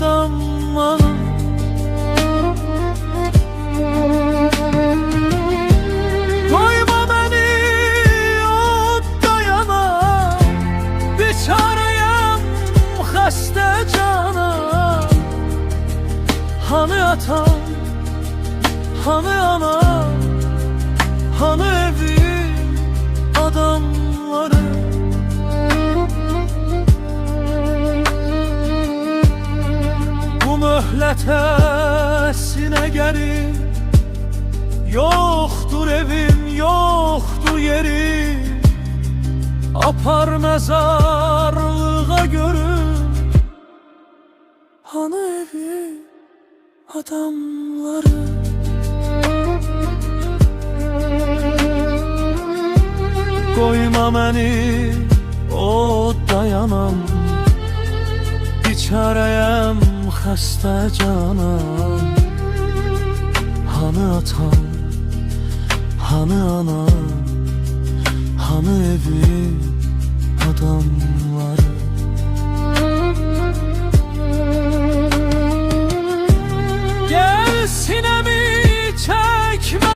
adamlara. Koyma beni odda yana, biçareyim xəstə cana. Hani atam, hani anam, hani evim, adamları. Bu möhlətə sinə gəlib, yoktur evim, yoktur yerim. Apar mezarlığa görüm, hani evim, adamları. Koyma məni odda yanam, biçarəyəm xəstə canam. Hani atam, hani anam,